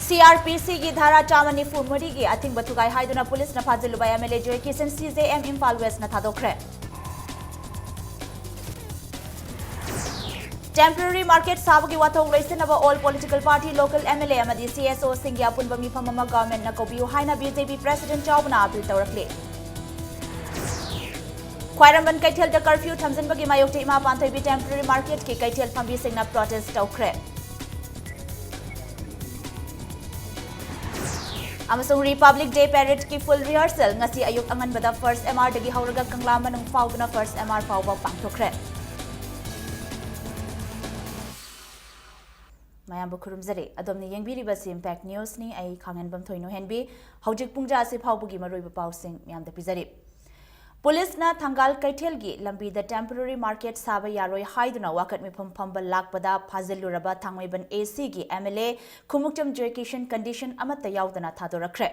CRPC की धारा चामनी फुमरी की अथिंग बथुगाई हाइदुना पुलिस न फाजिलुबा MLA जोय किसन CJM इम्फाल वेस्ट न थादोखरे Temporary market sabu ki wathong reisinaba all political party local MLA amadi CSO singh ya punba mi famama government na kobiu haina BJP president chawna appeal tawrakle Khwairamban Kaithel da curfew thamjinba gi mayokte ima panthoi bi temporary market ki Kaithel phambi singh na protest tawkhre Amasung Republic Day parade ki full rehearsal ngasi ayuk anganbada first MR dagi hauraga kangla manung fauduna first MR fauba pangthokre Mayam bukurum zare adomni yengbiriba si impact news ni ai khangenbam thoino henbi hojik pungja ase phaubugi maroiba pausing myam da pizari Police na thangal kaithel gi lambi the temporary market saba yaroi haiduna wakat mifam phamba lakpada phaziluraba thangmaiban AC gi MLA khumuktam joycation condition amata yaudana thadorakre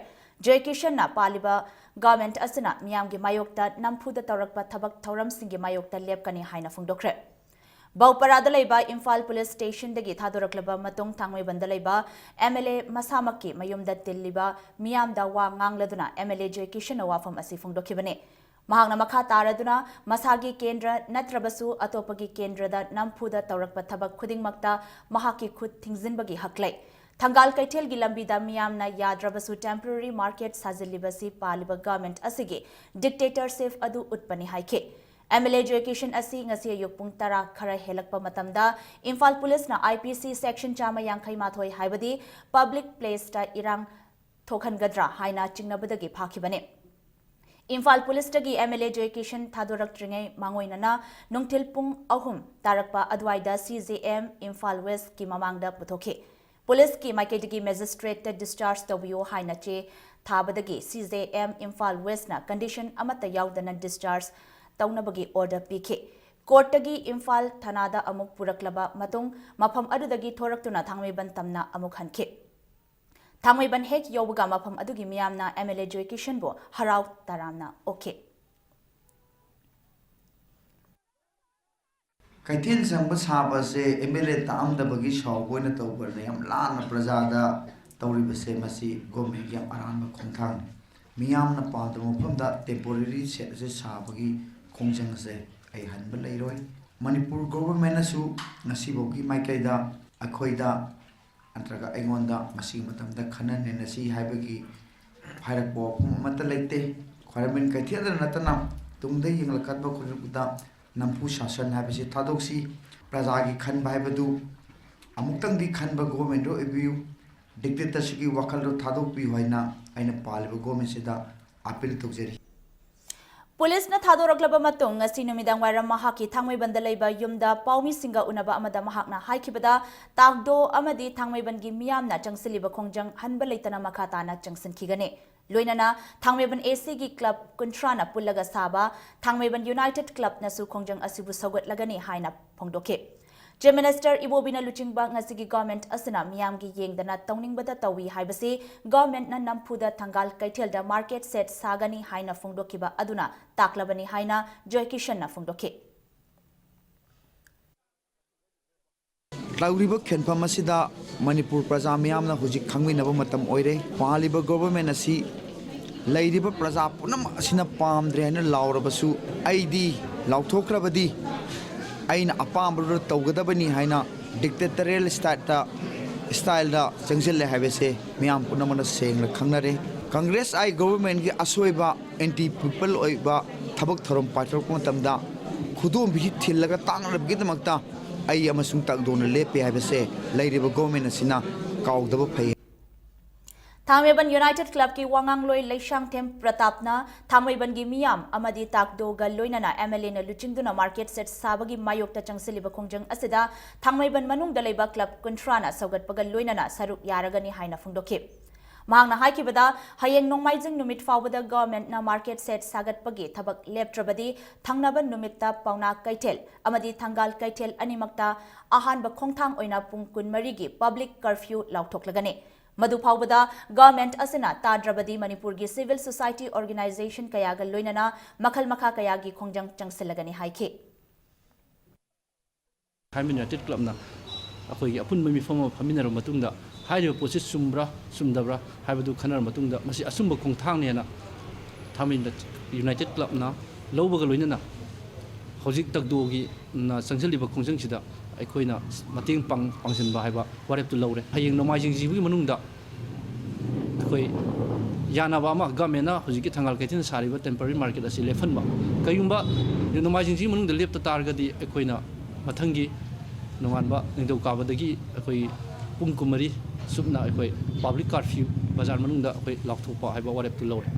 joycation na paliba government asana miyam gi mayokta nampuda tawrakpa thabak thoram singi mayokta lepkani haina phungdokre Bauparada laiba Imphal Police Station dagi thadoraklaba matung thangmaiban laiba MLA masamaki mayumda tilliba miyamda wa ngangladuna MLA joycation na wafam asi phungdokhibane Mahangna makha taraduna masagi kendra natrabasu atopagi kendra da nampuda tawrakpa thabak khudingmakta mahaki khud thingzinbagi haklai Thangal Kaithel gi lambi da miyamna yadrabasu temporary market sajilibasi paliba government asigi dictatorship adu utpani haike MLA joycation asi ngasi ayuk pung tara khara helakpa matamda Imphal Police na IPC section chama yankhai mathoi haibadi public place ta irang thokhangadra haina chingnabadagi phakhibane Imphal Police tagi MLA joycation thadoraktringai mangoinana nungthil pung ahum tarakpa adwaida CJM Imphal West ki mamangda puthokhe Police ki maiketigi magistrate discharge tawio haina che thabadagi CJM Imphal West na condition amata yaudana discharge taunabagi order pikhe court tagi Imphal thanada amuk puraklaba matung mafam adudagi thoraktuna thangmaiban tamna amuk hanke Thangmaiban hek yobuga mafam adugi miyamna MLA joycation bo harau taramna okay Kaithel sangba saba se MLA tamda bagi shawgoina tawbarne yam lana prajada tawribase masi government yam aramba khongthang miyamna paadu mafamda temporary set se sabagi khongjang se ai hanba leiroi Manipur government asu ngasi bogi maikaida akhoida antraga aingonda masi matamda khanan nenasi haibagi phairakbo mata leite khwaramin Kaithel natana tungda yinglakatba khurbuda nampu shasan habisi thadoksi prajagi khanba haibadu amuktang di khanba government ro ebiu dictatorship gi wakal ro thadokpi hoina aina palba government sida appeal tawjeri Police na thadoraklaba matung ngasi numidang wairam mahaki thangmaiban laiba yumda paumi singa unaba amada mahakna haikibada takdo amadi thangmaiban gi miyamna changsiliba khongjang hanba leitana makhatana changsinkhigane loinana thangmaiban AC gi club kuntrana pullaga saba thangmaiban United Club na su khongjang asibu sogot lagani haina phongdoke Chief Minister Ibobina Luchingba ngasigi government asana miyam gi yengdana tawningbada tawi haibasi government na nampuda thangal Kaithel da market set sagani haina phongdokiba aduna taklabani haina joykishan na phongdoke Lauriba khenpham asida Manipur praja miyamna hujik khangminaba matam oire paliba government asi lairiba praja punam asina pamdre haina laurabasu aidi lauthokrabadi aina apambro tawgadabani haina dictatorial style da changsil habese miyam punamana sengla khangnare Congress ai government gi asoiba anti people oiba thabak thorom patrok matamda khudum bi thillaga tangrabgi damakta ai amasung takdona lepe habese lairiba government asina kaudaba phai Thangmaiban United Club ki wangang loi leishang them pratapna thangmaiban gi miyam amadi takdo ga loinana MLA na luchingduna market set sabagi mayokta changsiliba khongjang asida thangmaiban manung dalaiba club kuntrana saugatpaga loinana saruk yaragani haina phungdokhe mahangna haikibada hayeng nongmaijing numit fawbada government na market set sagatpagi thabak leptrabadi thangnaba numitta pauna Kaithel amadi thangal Kaithel animakta ahanba khongthang oina pung kunmari gi public curfew lauthoklagane Madu Paubada, government asana Tadrabadi Manipur gi civil society organization kayaga loinana makal makha kayagi khongjang changsilagani haike. United Club na ꯑꯩꯈꯣꯏꯒꯤ ꯑꯄꯨꯟꯕ ꯃꯤꯐꯝ ꯑꯃ ꯐꯝꯃꯤꯟꯅꯔꯕ ꯃꯇꯨꯡꯗ ꯍꯥꯏꯔꯤꯕ ꯄꯣꯠꯁꯤ ꯆꯨꯝꯕ꯭ꯔꯥ ꯆꯨꯝꯗꯕ꯭ꯔꯥ ꯍꯥꯏꯕꯗꯨ ꯈꯟꯅꯔꯕ ꯃꯇꯨꯡꯗ ꯃꯁꯤ ꯑꯆꯨꯝꯕ ꯈꯣꯡꯊꯥꯡꯅꯦꯅ ꯊꯥꯡꯃꯩꯕꯟ ꯌꯨꯅꯥꯏꯇꯦꯠ ꯀ꯭ꯂꯕꯅ ꯂꯧꯕꯒ ꯂꯣꯏꯅꯅ ꯍꯧꯖꯤꯛ ꯇꯒꯗꯣꯒꯤ ꯆꯪꯁꯤꯜꯂꯤꯕ ꯈꯣꯡꯖꯪꯁꯤꯗ ꯑꯩꯈꯣꯏꯅ ꯃꯇꯦꯡ ꯄꯥꯡꯁꯤꯟꯕ ꯍꯥꯏꯕ ꯋꯥꯔꯦꯞꯇꯨ ꯂꯧꯔꯦ ꯍꯌꯦꯡ ꯅꯣꯡꯃꯥꯏꯖꯤꯡ ꯆꯤꯡꯕꯒꯤ ꯃꯅꯨꯡꯗ ꯑꯩꯈꯣꯏ ꯌꯥꯅꯕ ꯑꯃ ꯒꯃꯦꯟꯅ ꯍꯧꯖꯤꯛꯀꯤ ꯊꯪꯒꯥꯜ ꯀꯩꯊꯦꯜꯗ ꯁꯥꯔꯤꯕ ꯇꯦꯝꯄꯔꯔꯤ ꯃꯥꯔꯀꯦꯠ ꯑꯁꯤ ꯂꯦꯞꯍꯟꯕ ꯀꯩꯒꯨꯝꯕ ꯅꯣꯡꯃꯥꯏꯖꯤꯡ ꯆꯤꯡꯕꯒꯤ ꯃꯅꯨꯡꯗ ꯂꯦꯞꯇ ꯇꯥꯔꯒꯗꯤ ꯑꯩꯈꯣꯏꯅ ꯃꯊꯪꯒꯤ ꯅꯣꯡꯉꯥꯟꯕ ꯅꯤꯡꯊꯧꯀꯥꯕꯗꯒꯤ ꯑꯩꯈꯣꯏ ꯄꯨꯡ 9 ꯁꯨꯞꯅ ꯑꯩꯈꯣꯏ ꯄꯥꯕ꯭ꯂꯤꯛ ꯀꯥꯔꯐ꯭ꯌꯨ ꯕꯖꯥꯔ ꯃꯅꯨꯡꯗ ꯑꯩꯈꯣꯏ ꯂꯥꯎꯊꯣꯛꯄ ꯍꯥꯏꯕ ꯋꯥꯔꯦꯞꯇꯨ ꯂꯧꯔꯦ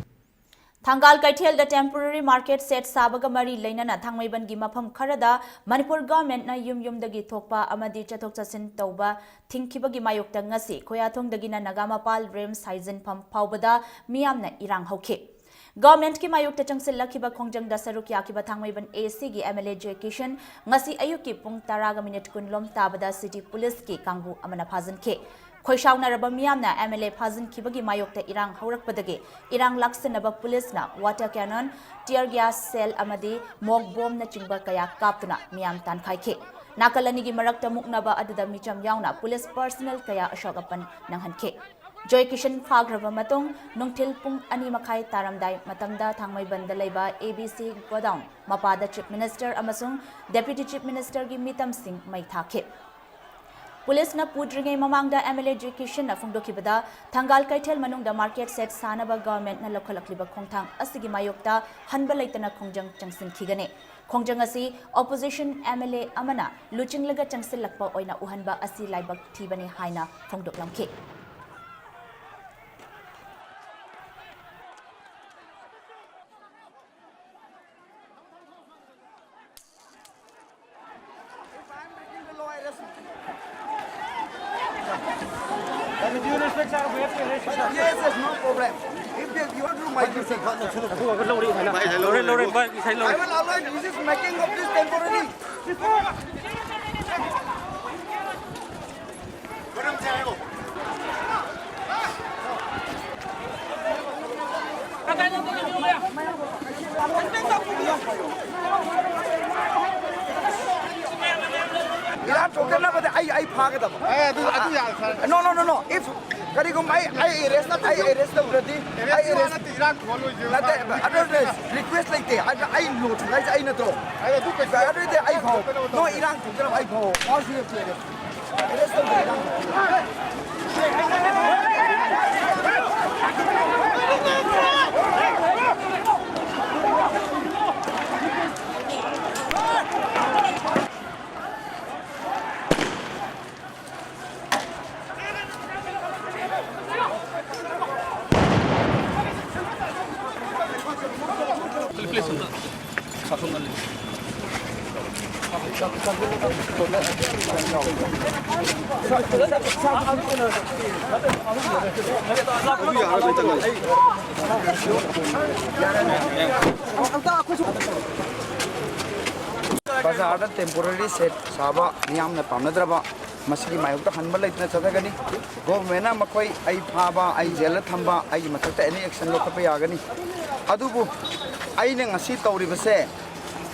Thangal Kaithel the temporary market set sabaga mari lainana thangmaiban gi mafam kharada Manipur government na yum dagi thokpa amadi chathok chasin tauba thingkiba gi mayokta ngasi khoyathong dagi na Nagamapal Rems Haizen pham phawbada miyamna irang hauke Government ki mayokta changsil lakhiba khongjang da saruk yakiba thangmaiban AC gi MLA Education ngasi ayuki pung 10 minute kunlom tabada city police ki kangbu amana phazan ke Khoishauna raba miyamna MLA phazin khibagi mayokta irang haurakpadagi irang laksinaba police na water cannon tear gas cell amadi mog bomb na chingba kaya kaptuna miyam tan khaike nakalani gi marakta muknaba aduda micham yauna police personnel kaya ashogapan nanghanke Joy Kishan Fagrava Matung Nungtil Pung Ani Makai Taramdai Matamda Thangmaiban Dalaiba ABC Godown Mapada Chief Minister Amasung Deputy Chief Minister gi Mitam Singh Maithake Police na pudringe mamangda MLA Education na fungdokibada Thangal Kaithel manungda market set sanaba government na lokhalakliba khongthang asigi mayokta hanba laitana khongjang changsin khigane khongjang asi opposition MLA amana luchinglaga changsil lakpa oina uhanba asi laibak thibani haina fungdoklamke Yes, there's no problem. If you want to make this, I will allow this is making of this temporary. Yeah, talking about I park them. No. If Karigum, I arrest them already. I arrest request like that. I know, I know. I vote. No, Iran to them, I vote. All the arrest Bazar temporary set Saba Niam na Pamadraba Masri Mayuta Hanbal like Natagani Government Makoi I Paba I Zelatamba I Matata any action Lokapayagani Adubu I didn't a seat out of say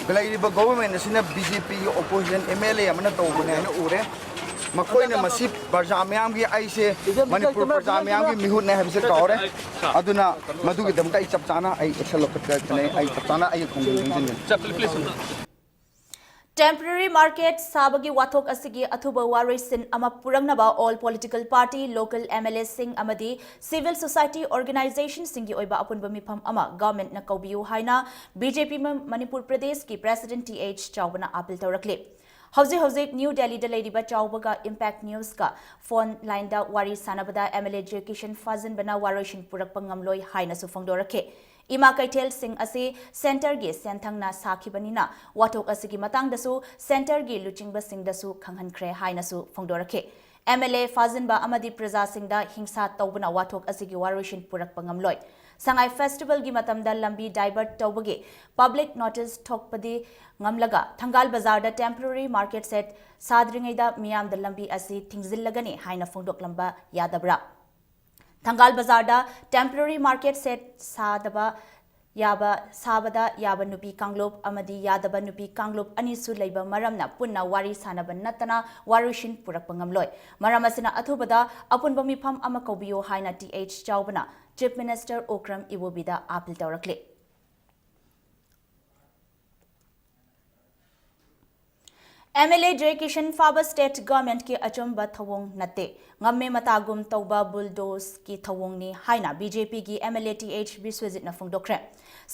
Galaiba government is in a BJP opposition MLA Amana Ure Makoina Masip Barjamiamgi I say Manipur Barjamiamgi Mihun have said Aduna Madugi Damtai Chaptana I Exaloka I Chaptana I Temporary market sabagi wathok asigi athuba warisin ama purangnaba all political party local MLA sing amadi civil society organization singi oiba apunba mifam ama government na kaubiu haina BJP Manipur Pradesh ki President TH Chawbana appeal tawrakle Hauzik New Delhi da ladiba Chawbaga Impact News ka phone line da wari sanabada MLA Education Fazin bana warishin purak pangamloi haina su phongdorake Ima Kaithel Singh asi center gi senthangna sakhibanina wathok asigi matangdasu center gi luchingba singdasu khanghankhre hainasu phongdorake MLA Fazin ba amadi praja singda hingsa tawbana wathok asigi warishin purak pangamloi Sangai Festival gi matamda lambi divert tawbagi public notice thokpadi ngamlaga Thangal Bazar da temporary market set sadringaida miyam da lambi asi thingzillagani haina phongdoklamba yadabra Thangal Bazar da temporary market set sadaba yaba sabada yaba nupi kanglup amadi yadaba nupi kanglup anisu leiba maramna punna wari sanaba natana warushin purakpa ngamloi maram asina athubada apunba mifam ama kaubiyo haina th chaubana Chief Minister Okram Iwobida appeal tawrakle MLA Direction Faba State Government ki achumba thawong nate ngamme matagum tauba bulldoze ki thawong ni haina BJP ki MLA TH Biswajit na phongdokre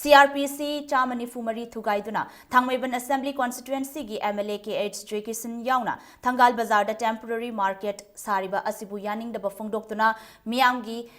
CRPC chamani fumari thugaiduna thangmaiban Assembly Constituency ki MLA KH Direction yauna Thangal Bazar da temporary market sariba asibu yaning da phongdoktuna miyamgi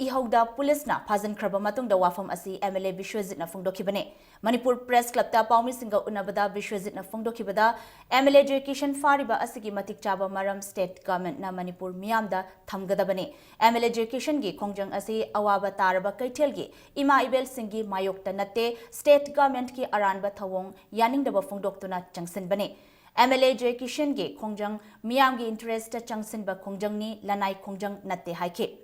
Ihauda Police na Pazan Kraba Matung da Wafam Asi MLA Biswajit na Phongdokibane Manipur Press Club ta Paumi Singa Unabada Biswajit na Phongdokibada MLA Education Fariba Asigi Matik Chaba Maram State Government na Manipur Miyamda Thamgadabane MLA Education gi Khongjang Asi Awaba Taraba Kaithel gi Ima Ibel Singi Mayokta Natte State Government ki Aranba Thawong Yaning da Phongdoktuna Changsin Bane MLA Education gi Khongjang Miyam gi interest Changsin ba Khongjang ni Lanai Khongjang Natte Haike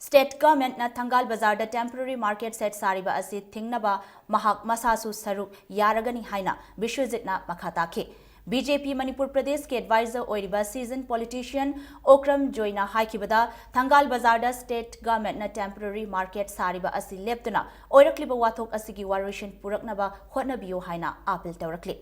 State Government na Thangal Bazar da temporary market set sariba asi thingnaba mahak masasu saruk yaragani haina Biswajit na makhata ke BJP Manipur Pradesh ke advisor oiriba seasoned politician Okram Joina haikibada Thangal Bazar da State Government na temporary market sariba asi leptuna oirakliba wathok asigi warishin puraknaba hotnabiyo haina appeal tawrakle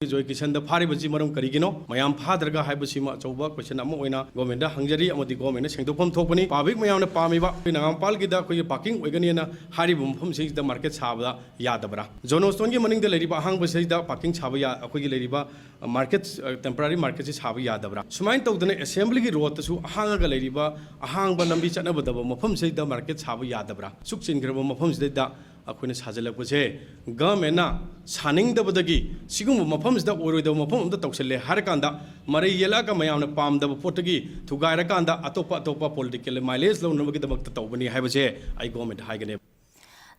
Joy Kishan the Paribaji Maram Karigino, Mayam Padraga Hibasima, Choba, question Amoina, Gomenda, Hungary, Amodi Gomena, Sengtopom Topani, Pavik Mayam Pamiba, Pinam Gida, Parking, Waganiana, Haribum, whom says the market Sabla, Yadabra. Zono Stongi Maning the Lady Bahang says the Parking Chavaya, Akogi Ladiba, markets, temporary markets is Havia Dabra. Sumain told the assembly wrote to Hanga Ladiba, a hang Banambi and Abadaba, Mopum says the markets Havia Dabra. Suxin Grabum Mopums did that. Akwina sajalakpase government na saning da badagi sigum mafams da oroi da mafam da tawselle har kanda mare yela ka mayam na pam da potagi thugai ra kanda atopa political mileage lo namagi da bakta tawbani haibase ai government haigane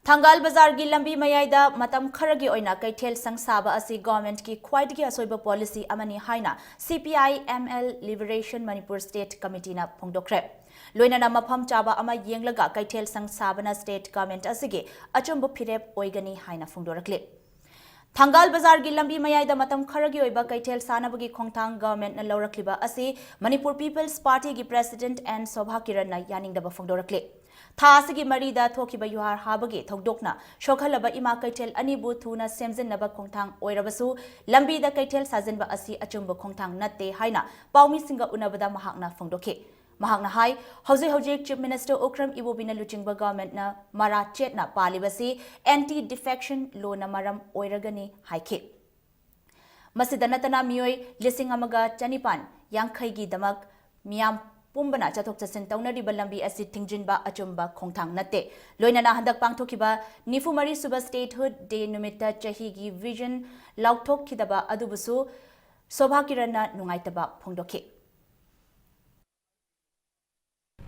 Thangal Bazar gi lambi mayaida matam kharagi oina kaithel sangsaba asi government ki khwaidgi asoiba policy amani haina CPI ML Liberation Manipur State Committee na phongdokre Loinana mafam chaba ama yenglaga kaithel sangsabana state government asige achumbu phirep oigani haina phongdorakle Thangal Bazar gi lambi mayaida matam kharagi oiba kaithel sanabagi khongthang government na laurakliba asi Manipur People's Party gi president and Sobha Kiran na yaningdaba phongdorakle Thasigi Marida Thokiba Yuhar Habagi Thogdokna Shokhalaba Ima Kaitel Anibu Thuna Semzin Naba Kongtang Oirabasu Lambi da Kaitel Sazinba Asi Achumba Kongtang Natte Haina Paumi Singa Unabada Mahakna Phongdoke Mahakna Hai Hoji Chief Minister Okram Iwobina Luchingba Government na Mara Chetna Palibasi Anti-Defection Law na Maram Oiragani Haike Masidanatana Mioi Lising Amaga Chanipan Yankhaigi Damak Miam Pumbana chathok chasin taunariba lambi asi tingjinba achumba khongthang natte loinana handak pangthokiba nifumari suba statehood day numita chahi gi vision laukthok khidaba adubusu sobha kirana nungaitaba phongdokhe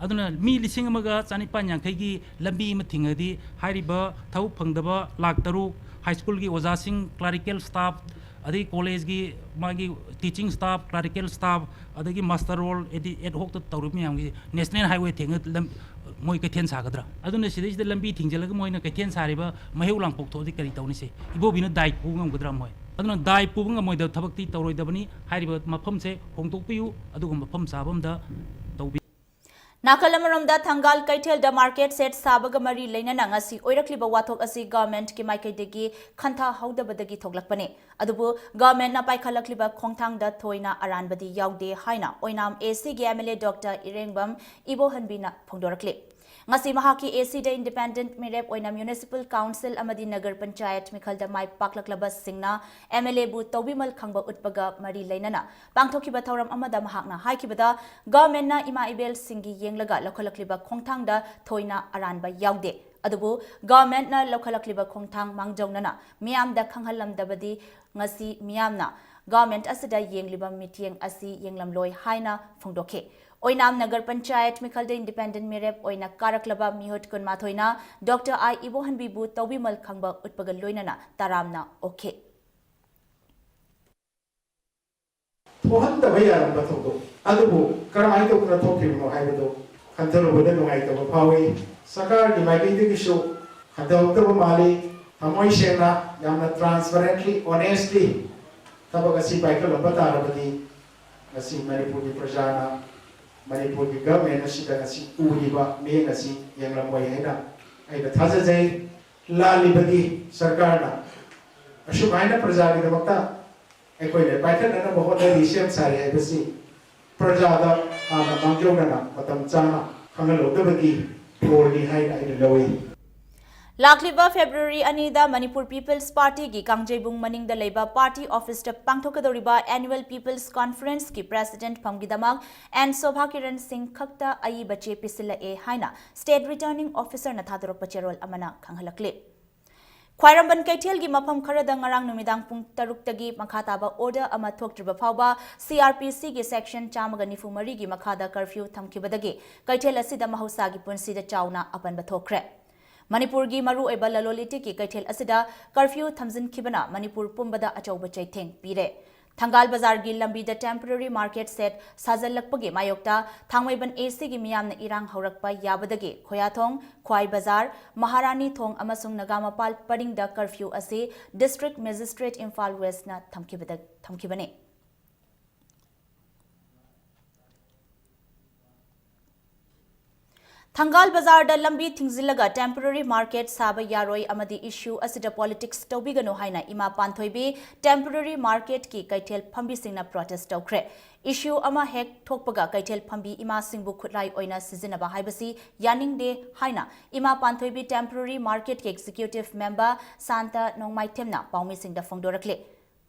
aduna mi lising amaga chanipan yankai gi lambi ma thingadi hairiba thau phangdaba lak taru high school gi oja sing clerical staff adi college gi magi teaching staff clerical staff adagi master role ed hoc to tawrumi amgi national highway thing moi ka then sagadra aduna sidai sida lambi thingjalaga moina ka then sariba maheu lang pok thodi kari tawni se ibo bina dai pu ngam gadra moi aduna dai pu ngam moi da thabakti tawroi dabani hairiba mafam se hongtok piu aduga mafam sabam da tawbi Nakalamaromda Thangal Kaithel da market set sabaga mari lainana ngasi oirakliba wathok asi government ki maikaidegi khantha haudabadagi thoglakpane adubu government na paikhalakliba khongthang da thoina aranbadi yaude haina oinam AC gi MLA Dr Irengbam Ibohanbina phongdorakle ngasi mahaki AC da independent mirep oina municipal council amadi nagar panchayat mikhal da mai paklaklaba singna MLA bu tawbimal khangba utpaga mari lainana pangthokiba thauram amada mahakna haikibada government na ima ibel singi yenglaga lokhalakliba khongthang da thoina aranba yaude adubu government na lokhalakliba khongthang mangjongnana miyam da khanghalamdabadi ngasi miyamna government asida yengliba meeting asi yenglamloi haina phongdokhe Oinam Nagar Panchayat Mikhalde Independent Mirep Oina Karaklaba Mihut Kunmathoina Dr. I Ibohanbi Bu Tawbimal Khangba Utpagal Loinana Taramna Okay. Thohan the way I am Batogo, Adubu, Karamito Kratoki, Mohaido, ꯈꯟꯊꯔꯨꯕꯗ ꯅꯨꯡꯉꯥꯏꯇꯕ ꯐꯥꯎꯏ ꯁꯔꯀꯥꯔꯒꯤ ꯃꯥꯏꯀꯩꯗꯒꯤꯁꯨ ꯍꯟꯊꯍꯧꯗꯕ ꯃꯥꯜꯂꯤ ꯊꯃꯣꯏ ꯁꯦꯡꯅ ꯌꯥꯝꯅ ꯇ꯭ꯔꯥꯟꯁꯄꯔꯦꯟꯠꯂꯤ honestly ꯊꯕꯛ ꯑꯁꯤ ꯄꯥꯏꯈꯠꯂꯝꯕ ꯇꯥꯔꯕꯗꯤ ꯉꯁꯤ ꯃꯅꯤꯄꯨꯔꯒꯤ ꯄ꯭ꯔꯖꯥꯅ ꯃꯅꯤꯄꯨꯔꯒꯤ ꯒꯚꯔꯟꯃꯦꯟꯠ ꯑꯁꯤꯗ ꯉꯁꯤ ꯎꯔꯤꯕ ꯃꯤꯠꯌꯦꯡ ꯑꯁꯤ ꯌꯦꯡꯂꯝꯃꯣꯏ ꯍꯥꯏꯅ ꯑꯩꯅ ꯊꯥꯖꯖꯩ ꯂꯥꯜꯂꯤꯕꯗꯤ ꯁꯔꯀꯥꯔꯅ ꯑꯁꯨꯃꯥꯏꯅ प्रजाꯒꯤꯗꯃꯛꯇ ꯑꯩꯈꯣꯏꯅ ꯄꯥꯏꯈꯠꯅꯅꯕ ꯍꯣꯠꯅꯔꯤ ꯁꯦꯝ ꯁꯥꯔꯤ ꯍꯥꯏꯕꯁꯤ प्रजादा हाना मांगजौनना मतम चाना खंगलौदबगी ओरनी हाइना आइना लवई लाखलिबा फेब्रुवारी अनीदा मणिपुर पीपल्स पार्टी की कांगजेबुंग मनिंगदा लेबा पार्टी ऑफिस द पांगथोकदौरिबा एनुअल पीपल्स कॉन्फ्रेंस की प्रेसिडेंट फमगिदमक एन शोभा किरण सिंह खक्ता अई बचे पिसिलए हाइना स्टेट रिटर्निंग ऑफिसर न थादोरक पचेरोल अमना खंगलकले ख्वाइरंबन कैथेल की मफम खरद ngarang numidang pung 6 gi makhataba order ama thoktriba phawba CRPC gi section 194 gi makhada curfew thamkibadagi कैथेल asida mahausa gi punsi da chauna apanba thokre Manipur gi maru eba laloliti ki कैथेल asida curfew thamjin khibana Manipur pumbada achauba chaitheng pire Thangal Bazar gi lambi da temporary market set sajalakpagi mayokta thangmaiban AC gi miyamna irang haurakpa yabadagi khoyathong Khwai Bazar Maharani Thong amasung Nagamapal paring da curfew ase district magistrate Imphal West na thamkibane Thangal Bazar da lambi thingzilaga temporary market saba yaroi amadi issue asida politics tobigano haina ima panthoibi temporary market ki kaithel phambi singna protest tokre issue ama hek thokpaga kaithel phambi ima singbu khutlai oina sizinaba haibasi yaningde haina ima panthoibi temporary market ki executive member Santa Nongmaitemna paumi singda phongdorakle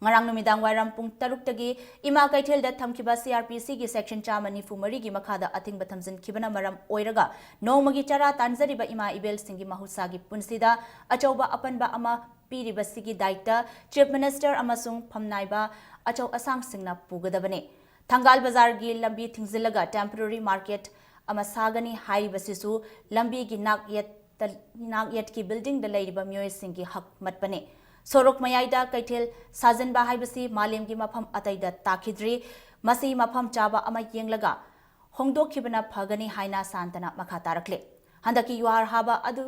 ngarang numidang wairam pung 6 tagi ima kaithel da thamkiba CRPC gi section 194 gi makhada athingba thamjin khibana maram oiraga nomagi chara tanjariba ima ibel singi mahusa gi punsida achauba apanba ama piriba sigi daita chief minister amasung phamnaiba achau asang singna pugadabane Thangal Bazar gi lambi thingzilaga temporary market ama sagani haibasisu lambi gi nak yet ki building da leiriba myoy singi hak matpane Sorok Mayaida Kaitel Sajan Bahaibasi Malim gi mafam ataida takidri masi mafam chaba ama yenglaga hongdok khibana phagani haina santana makhatarakle handaki yuar haba adu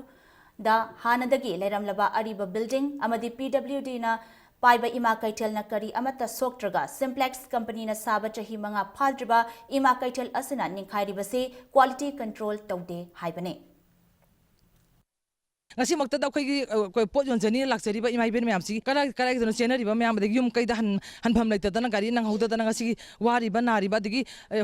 da hanadagi leramlaba ariba building amadi PWD na paiba ima kaitel na kari amata soktraga simplex company na saba chahi manga phaldriba ima kaitel asina ningkhairibase quality control taude haibane ngasi makta da khoi pot yon jani lakchari ba imai ben myam si kala don chenari ba myam de yum kai da han pham laita da na gari nang hoda da na ngasi wari ba nari ba digi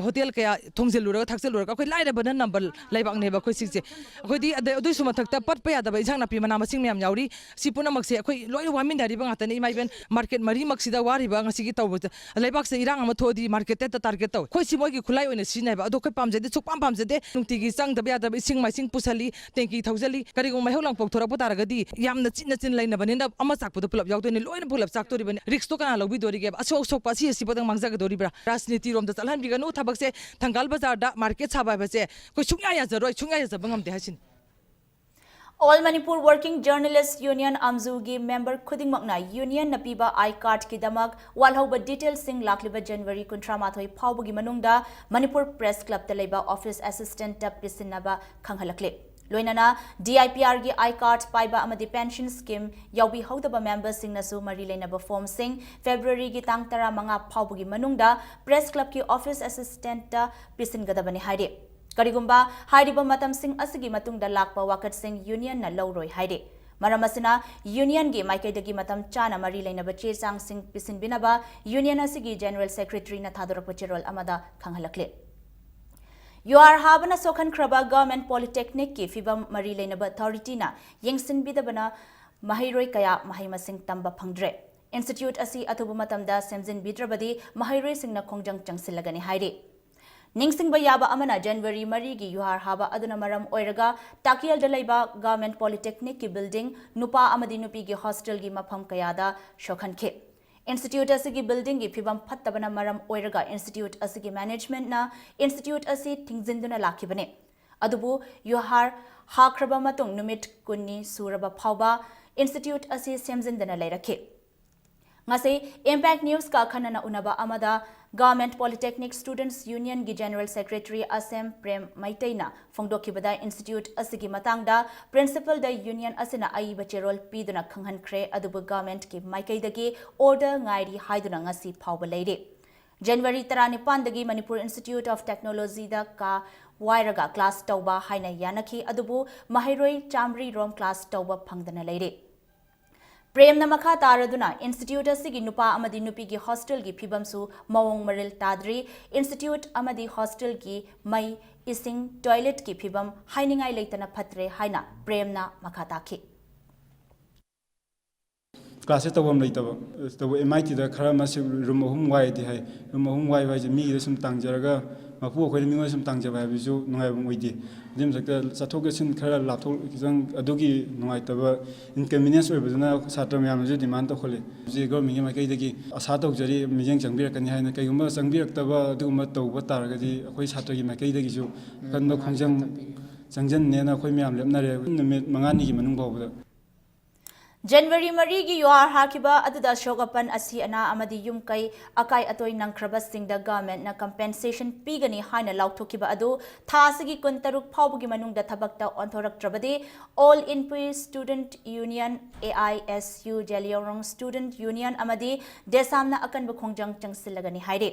hotel kaya thongjel lura thaksel lura khoi laira ba number laibak ne ba khoi sikje khoi di adui suma thakta pat pa ya da ba jang na pi mana masing myam yauri si puna makse khoi loi wamin dari ba ngata ne imai ben market mari maksi da wari ba ngasi gi taw laibak se irang ama thodi market ta target taw khoi si moi gi khulai oina si nai ba ado khoi pam jade chuk pam jade nungti gi chang da ba ya da ising mai sing pusali tenki thaujali kari go mai holang pok thora putaragadi yamna chin laina banina ama chakpu pulap yautoni loina pulap chaktori bani risk to kana lobbi dori ge asok sok pa si podang mangja ge dori bra rajniti rom da chalhan biganu thabak se Thangal Bazar da market chaba ba se koi chungya ya jaroi chungya ya jabangam de hasin All Manipur Working Journalists Union Amzugi member Khudingmakna Union Napiba I card ki damak walhoba details sing lakliba January 18 phawbugi manungda Manipur Press Club ta leiba office assistant ta pisinaba khanghalakle Loinana DIPR gi I cards paiba amadi pension scheme yaubi hodaba members sing nasu mari leinaba form sing February gi tang tara manga phawbugi manungda Press Club ki office assistant ta pisingadabani haide Karigumba hairiba matam sing asigi matungda lakpa wakat sing union na lawroi haide Maramasina union gi maikaidagi matam chana mari leinaba che chang sing pisin binaba union asigi general secretary na thadorappa cherol amada khanghalakle UR Habana Sokhan Kraba Government Polytechnic ki Fibam Mari Lainaba Authority na Yengsin Bidabana Mahiroi Kaya Mahimasing Tamba Pangdre Institute Asi Atubu Matamda Semzin Bidrabadi Mahiroi Singna Kongjang Changsilagani Haide Ningsing Bayaba Amana January Marigi UR Haba Aduna Maram Oiraga Takial Dalaiba Government Polytechnic ki building Nupa Amadi Nupi gi hostel gi Mafam Kayada Shokhan Ke Institute asigi building gi phibam phattabana maram oiraga institute asigi management na institute asi thingzinduna lakhibane adubu yuhar hakraba matung numit kunni suraba phawba institute asi semzindana lairakhe ngase impact news ka khanana unaba amada Government Polytechnic Students Union gi General Secretary Asem Prem Maitena Fongdokibada Institute asigi matangda Principal da Union asina aiba cherol piduna khanghankre adubu government ki maikaidagi order ngairi haiduna ngasi phawba leire. January 19 dagi Manipur Institute of Technology da ka wairaga class tauba haina yanaki adubu Mahairoi Chamri Rom class tauba phangdana leire. Prem na makha taraduna Institute asigi nupa amadi nupi gi hostel gi phibamsu mawong maril tadri Institute amadi hostel gi mai ising toilet gi phibam hainingai leitana phatre haina Prem na makha takhi. Class tawam leitaba taw MIT da khara masi room hum wai di hai room hum wai wai mi da sum tangjaraga mapu khoi mi ngoi sum tangjaba bisu nungai bum oidi dim sakta sathok sin khara lapthok jang adugi nungai taba inconvenience oi bujuna satra myam ju demand to khole ji government ma kai dagi asa tok jari mijeng changbir kan haina kai gumba changbir taba aduma tawba targa di khoi satra gi ma kai dagi ju kan ba khongjang changjan ne na khoi myam lepnare numit mangani gi manung bawda January Marigi Yuar Hakiba Aduda Shogapan Asi Ana Amadi Yumkai Akai Atoi Nangkrabas Sing the government na compensation pigani haina lauktokiba adu Thasigi Kuntaruk Paubugi Manung da Tabakta Onthorak Trabadi All Inpui Student Union AISU Jeliorong Student Union Amadi Desamna Akan Bukongjang Changsilagani Haide.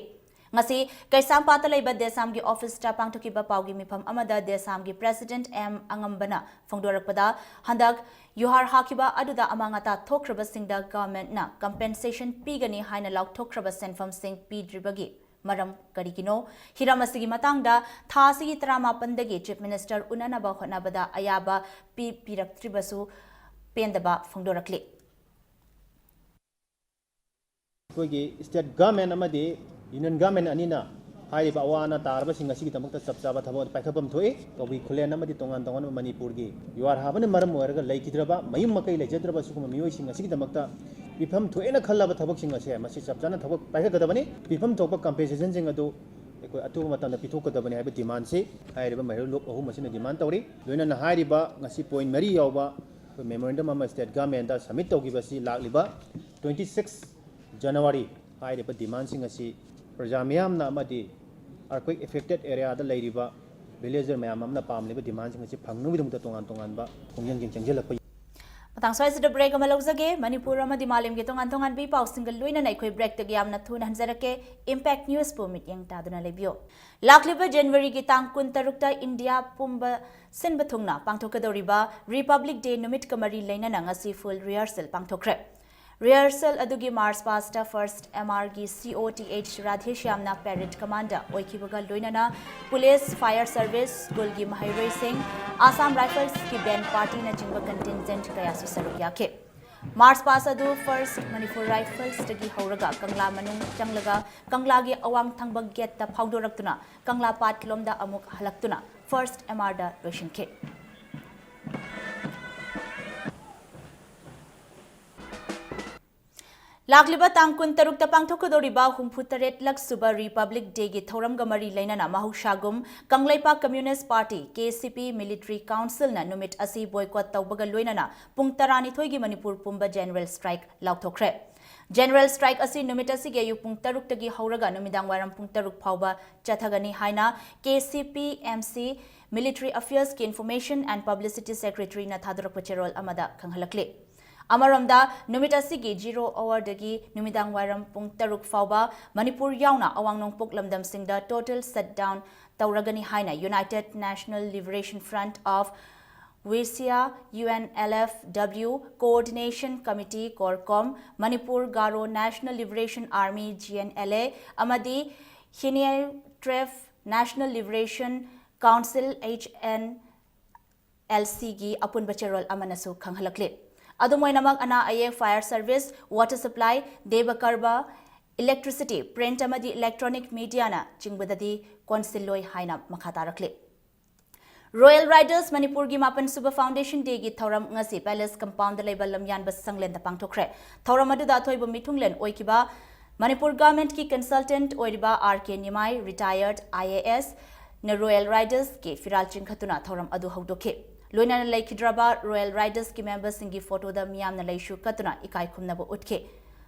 Ngasi kaisam patalay ba desam gi office ta pangtokiba paugi mifam amada desam gi president M Angambana Fongdorakpada handak Yuhar Hakiba aduda amangata thokraba singda government na compensation pigani haina lauk thokraba senfam sing pidribagi maram karigino hiramasigi matangda thasigi trama pandagi chief minister unanaba honabada ayaba piraktribasu pendaba Fongdorakli kogi state government amadi Union government anina hai ba wana tarba singa sigi tamakta sabsaba thabo paikhabam thoi to bi khulen amadi tongan tongan Manipur gi yuar habane maram oiraga laikidraba mayum makai lejadraba sukuma miyoi singa sigi tamakta bifam thoena khallaba thabak singa se masi sabjana thabak paikhagadabani bifam thokpa compensation singa do ekoi atu matana pithokadabani haiba demand se hairiba mahir lok ahum masina demand tawri loina na hairiba ngasi point mari yawba memorandum ama state government da submit tawgibasi lakliba 26 January hairiba demand singa si Prajamyam na amadi earthquake affected area da leiriba villager mayam amna pamliba demand sing si phangnu bidum ta tongan tongan ba khongyang jing changjela Matang swais the break amalogzage Manipur amadi malim ge tongan tongan bi pau single luina nai khoi break tagi amna thun hanjarake impact news permit yang taduna lebio lakliba January gi tang kun tarukta India pumba sinba thungna pangthokadoriba Republic Day numit kamari leina na ngasi full rehearsal pangthokre Rehearsal adugi Mars pasta first MR gi COTH Radheshyamna parade commander oikibaga loinana police fire service school gi Mahairoi Singh Assam Rifles ki band party na jingba contingent kaya su saruk yake Mars pasta adu first Manipur Rifles tagi hauraga Kangla manung changlaga Kangla gi awang thangbag gate ta phaudoraktuna Kangla pat kilomda amuk halaktuna first MR da loishinke Lakliba tangkun taruk tapang thokodoriba humphutaret lak suba Republic Day gi thoram gamari lainana mahushagum Kanglaipa Communist Party KCP Military Council na numit asi boycott tawbaga loinana pung tarani thoigi Manipur pumba general strike laukthokre General strike asi numit asi ge yu pung taruk tagi hauraga numidang waram pung taruk phauba chathagani haina KCP MC Military Affairs ki Information and Publicity Secretary na thadrak pacherol amada khanghalakle Amaramda numitasi gi 0 hour dagi numidang waram pung taruk fauba Manipur yauna awang nong puklamdam singda total shutdown tauragani haina United National Liberation Front of Wisia UNLFW Coordination Committee Corcom Manipur Garo National Liberation Army GNLA Amadi Hinia Tref National Liberation Council HNLC gi apun bacherol amanasu khanghalakle Adumoy namak ana aye fire service, water supply, debakarba, electricity, print amadi electronic media na jingbadadi konsilloy haina makhatarakle. Royal Riders Manipur gi Mapan Suba Foundation Day gi thoram ngasi Palace Compound label lamyan bas sanglen da pangthokre. Thoram adu da thoiba mithunglen oikiba Manipur government ki consultant oiriba RK Nimai retired IAS na Royal Riders ki firal chingkhatuna thoram adu haudoke. Loina Laikidraba Royal Riders ki members singi photo da miyam na laishu katuna ikai khumnaba utke.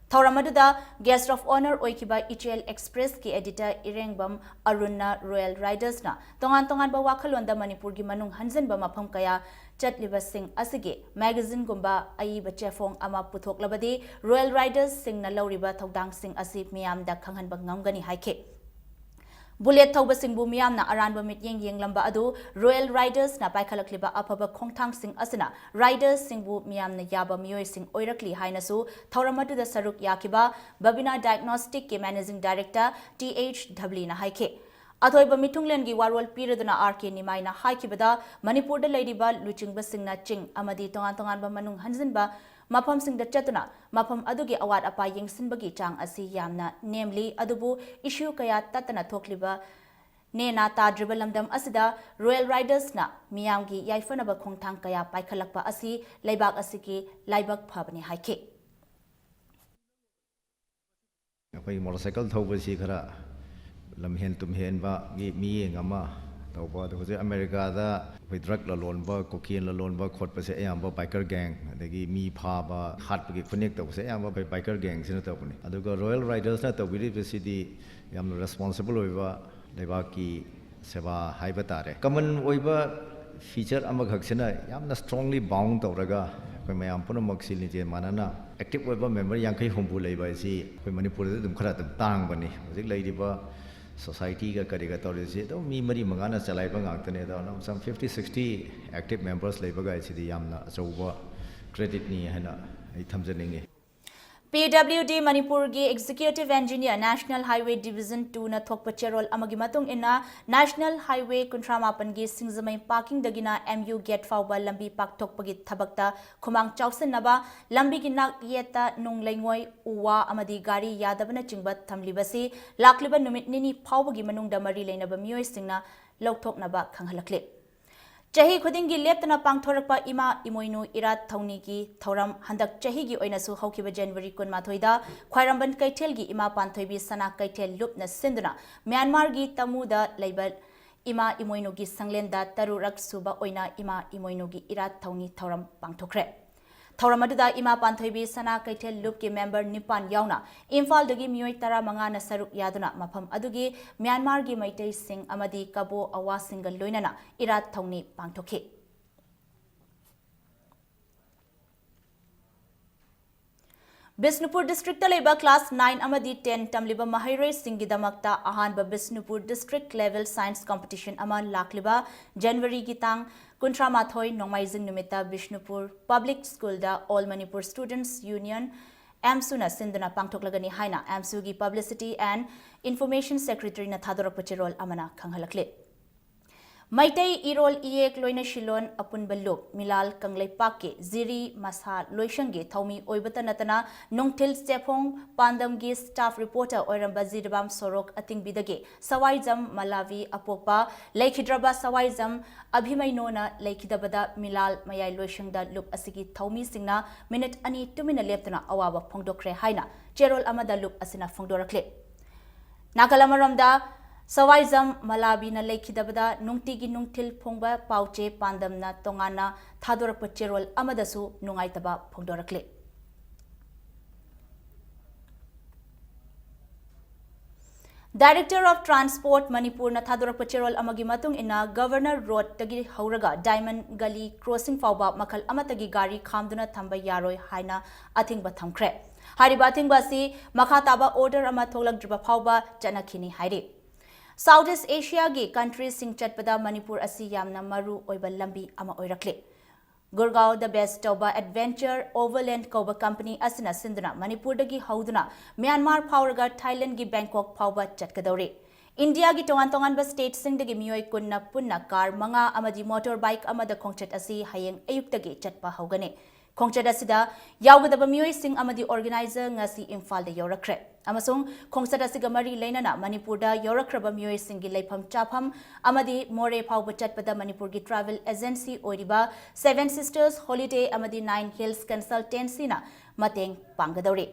Thauram aduda guest of honor oikiba ECL Express ki editor Irengbam Arunna Royal Riders na tongan ba wakhalonda Manipur gi manung hanjanba mafam kaya chatliba sing asige magazine gumba aiba chefong ama puthoklabadi Royal Riders sing na lauriba thodang sing asi miyamda khanghanba ngamgani haike Bullet thauba singbu miyamna aranba mityeng yenglamba adu Royal Riders na paikhalakliba afaba khongthang sing asina Riders singbu miyamna yaba miyoi sing oirakli hainasu thauramadu da saruk yakiba Babina Diagnostic ke Managing Director THW na haike Athoiba mitunglen gi warwal piraduna RK Nimaina haikibada Manipur da ladiba luchingba singna ching amadi tongan ba manung hanjinba Mapam sing da chatuna mapam adugi awat apa yengsinbagi chang asi yamna namely adubu issue kaya tatana thokliba nena ta dribalamdam asida Royal Riders na miyamgi yaifanaba khongthang kaya paikhalakpa asi laibak asiki laibak phabani haike Apai motorcycle thobasi khara lamhen tumhen ba gi mi ngama tawba de America da pai drug la lon ba cocaine la lon ba khot pa se ayam ba biker gang adagi mi pha ba hat gi connect taw se ayam ba biker gang sina taw ni aduga Royal Riders na tawiri besidi yam responsible oiba leba ki seba haiba tare common oiba feature ama ghaksena yamna strongly bound tawraga koi mayam puna maksili je manana active oiba member yankai hombu leiba si koi Manipur de dum khara dum tang bani hojik leidiba society ga kariga tawrisi to mi mari mangana chalai ba ngakne da some 50-60 active members leiba ga chidi yamna achauba credit ni hana ai thamjaninge PWD Manipur gi Executive Engineer National Highway Division 2 na thokpa cherol amagi matung ina National Highway kuntramapan gi singzamai parking dagina MU gate fawba lambi pak thokpagi thabakta khumang chawsen naba lambi gi nak yeta nunglaingoi uwa amadi gari yadabana chingba thamlibasi lakliba numit nini fawbagi manungda mari leinaba miyoi singna lokthoknaba khanghalakle Chahi khudingi leptana pangthorakpa ima imoinu irat thauni gi thoram handak chahi gi oinasu haukiba January 18 da khwairamban kaithel gi ima panthoibi sana kaithel lupna sinduna Myanmar gi tamuda leibal ima imoinu gi sanglenda tarurak suba oina ima imoinu gi irat thauni thoram pangthokre Thauram aduda ima panthoibi sana kaithel loop ki member nipan yauna IMPHAL dagi miyoi tara mangana saruk yaduna mafam adugi Myanmar gi maitai sing amadi kabo awa single loinana irat thauni pangthokhe Bisnupur District Taleba Class 9 amadi 10 tamliba Mahairoi Singidamakta Ahanba Bisnupur District Level Science Competition ama lakliba January gitang Kuntra Mathoi Nongmaizing Numita Bishnupur Public School da All Manipur Students Union AMSU na sinduna pangthoklagani haina AMSU gi Publicity and Information Secretary na thadorok pachirol amana khanghalakle Maitai irol iek loina shilon apun baluk milal kanglai pakke ziri masa loishange thaumi oibata natana nongthil chepong pandam gi staff reporter oiramba ziribam sorok ating bidage sawaijam malawi apokpa laikhidraba sawaijam abhimainona laikhidabada milal mayai loishangda lup asigi thaumi singna minute ani tumina leptana awaba phongdokre haina cherol amada lup asina phongdorakle nakalamaramda Sawaijam Malabi na laikhidabada nungtigi nungtil phongba pauche pandamna tongana thadorakpa cherol amadasu nungaitaba phongdorakle Director of Transport Manipur na thadorappa cherol amagi matung ina Governor Road tagi hauraga Diamond Gully crossing fawba makhal amatagi gari khamduna thamba yaroi haina athingba thamkhre hariba athingba si makha taba order ama tholakdriba fawba chanakhini haire Southeast Asia gi countries sing chatpada Manipur asi yamna maru oiba lambi ama oirakle Gurgaon the best toba adventure overland koba company asina sinduna Manipur dagi hauduna Myanmar phawraga Thailand gi Bangkok phawba chatkadore India gi tongan ba state sing dagi miyoi kunna punna car manga amadi motorbike amada khongchat asi hayeng ayuktagi chatpa haugane khongchat asida yawgadaba miyoi sing amadi organizer ngasi IMPHAL da yorakre amasung khongchat asiga mari leinana Manipur da yorakraba miyoi sing gi leifam chapham amadi more phawba chatpada Manipur gi travel agency oiriba Seven Sisters Holiday amadi Nine Hills Consultancy na mateng panggadore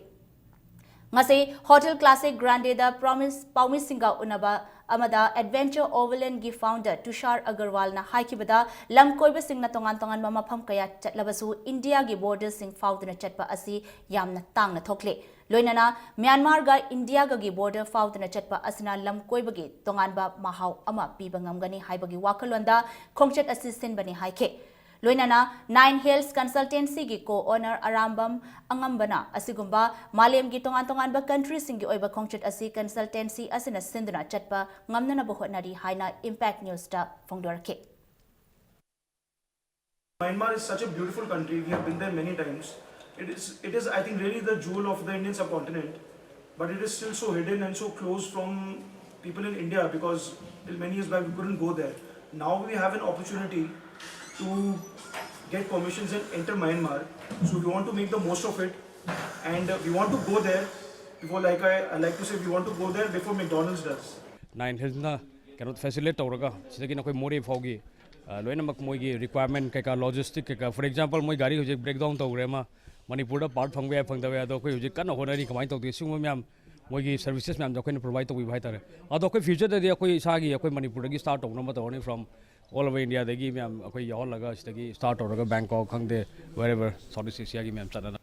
ngase Hotel Classic Grande da promise singa unaba amada Adventure Overland gi founder Tushar Agarwal na haikibada lam koiba singna tongan tongan mamafam kaya chatlabasu India gi borders sing faudna chatpa asi yamna tangna thokle loinana Myanmar ga India ga gi border faudna chatpa asina lam koibagi tonganba mahau ama piba ngamgani haibagi wakalonda khongchat assistant bani haike loinana Nine Hills Consultancy gi co-owner Arambam Angambana asigumba Malem gi tongan ba country singi oiba khongchat asi consultancy asina sinduna chatpa ngamna na bohonari haina Impact News ta fongdorke. Myanmar is such a beautiful country. We have been there many times. It is I think really the jewel of the Indian subcontinent, but it is still so hidden and so close from people in India because till many years back we couldn't go there. Now we have an opportunity to get permissions and enter Myanmar. So we want to make the most of it, and we want to go there before, like I like to say, we want to go there before McDonald's does. Nine Hills na cannot facilitate tawraga sidagi na koi more fogi loina mak moi gi requirement kai ka logistic kai ka for example moi gari hojik breakdown tawre ma Manipur da part phangbe phangdawe ado koi hojik kan honari kamai tawti singmo myam moi gi services myam da koi provide tawi bhai tare ado koi future da dia koi sa gi koi Manipur da gi start tawna ma tawni from all over India dagi myam koi yaw laga sidagi start tawraga Bangkok khangde wherever Southeast Asia gi myam chana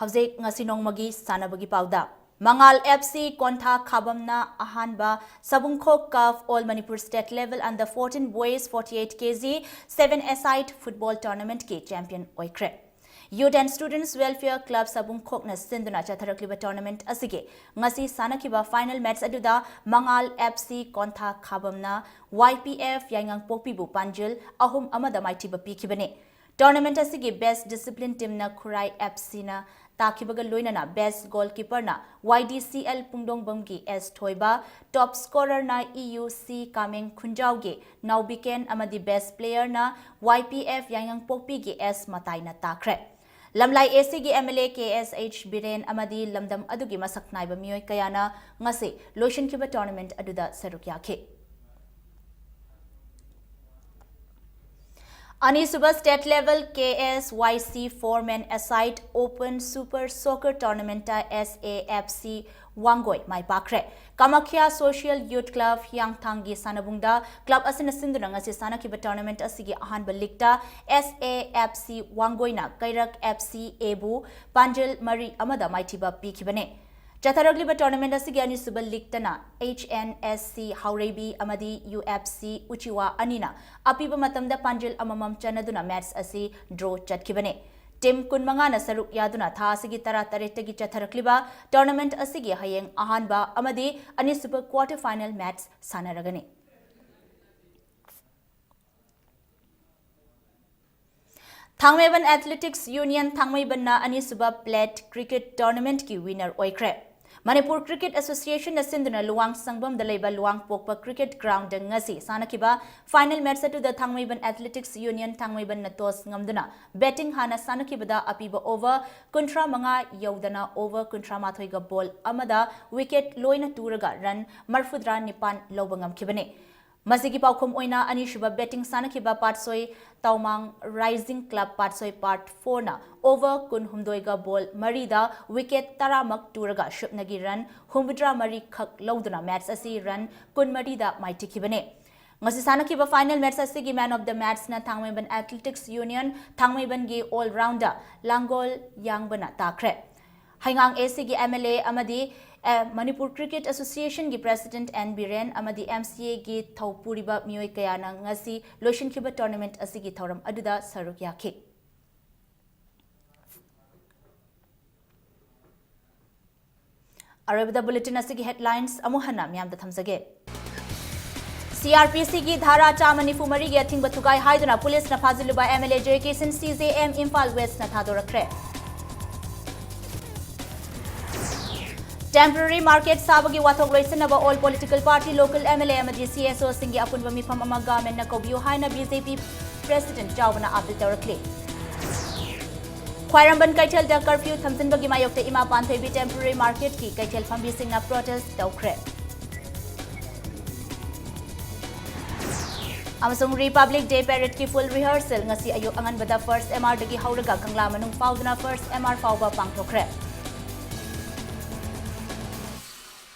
Hauze ngasi nongmagi sanabagi pauda Mangal FC Kontha Khabamna Ahanba Sabungkhok Cup All Manipur State Level Under 14 Boys 48 kg 7-a-side Football Tournament ke champion oikre. Youth and Students Welfare Club Sabungkhok na sinduna chatharakliba tournament asige ngasi sanakiba final match aduda Mangal FC Kontha Khabamna YPF Yangang Pokpibu Panjil ahum amada maitiba pikibane. Tournament asige best discipline team na Kurai FC na Takibaga loinana best goalkeeper na YDCL Pungdongbamgi S Thoiba top scorer na EUC Kameng Khunjauge Naubiken amadi best player na YPF Yangang Pokpi gi S Matai na takre Lamlai AC gi MLA KSH Biren amadi lamdam adugi masaknaiba miyoy kayana ngase lotion kiba tournament aduda sarukyake Anisuba State Level KSYC 4-man aside Open Super Soccer Tournament SAFC Wangoi Mai Pakre Kamakhya Social Youth Club Hyangthangi Sanabungda Club asina sinduna ngasi sanakiba tournament asigi ahanba ligta SAFC Wangoi na Kairak FC Ebu Panjil Mari amada maitiba pikibane Chatharagliba tournament asigi Anisuba ligtana HNSC Haurebi amadi UFC Uchiwa Anina apiba matamda Panjil amamam chanaduna match asi draw chatkibane Tim kunmanga na saruk yaduna tha asigi tara taretagi chatharakliba tournament asigi hayeng ahanba amadi Anisuba quarter final match sanaragane Thangmaiban Athletics Union Thangmaiban na Anisuba Plate Cricket Tournament ki winner oikre Manipur Cricket Association na sinduna Luang Sangbam dalaiba Luang Pokpa Cricket Ground ngasi sanakiba final match atu the Thangmaiban Athletics Union Thangmaiban na toss ngamduna betting hana sanakibada apiba over kuntra manga yaudana over kuntra mathoiga ball amada wicket loina turaga run marfudra nipan lobangam kibane Masigi paukhom oina anishuba betting sanakiba patsoi Taumang Rising Club patsoi part 4 na over kun humdoiga ball marida wicket taramak turaga shupnagi run humudra mari khak lauduna match asi run kun marida maiti kibane ngasi sanakiba final match asigi man of the match na Thangmaiban Athletics Union Thangmaiban gi all rounder Langol Yangbana takre Haingang AC gi MLA amadi Manipur Cricket Association gi President N Biren amadi MCA gi Thaupuriba Miyoi Kayana ngasi Lotion Kiba Tournament asigi thauram aduda saruk yakhe Arabada Bulletin asigi headlines amuhana miyam da thamjage CRPC gi dhara chamani fumari gi athing bathugai haiduna police na faziluba MLA JK sin CJM Imphal West na thadorakre Temporary market sabagi wathok loisanaba all political party local MLA amadi CSO singi apunba mifam ama government na kobiyo haina BJP President Jawbana Abdul Tawrakle Khwairamban Kaitel da curfew thamsinbagi mayokte ima panthoibi temporary market ki Kaitel fambi singna protest tawkre Amasung Republic Day parade ki full rehearsal ngasi ayok angan bada first MR dagi hauraga kangla manung fauduna first MR fauba pangthokre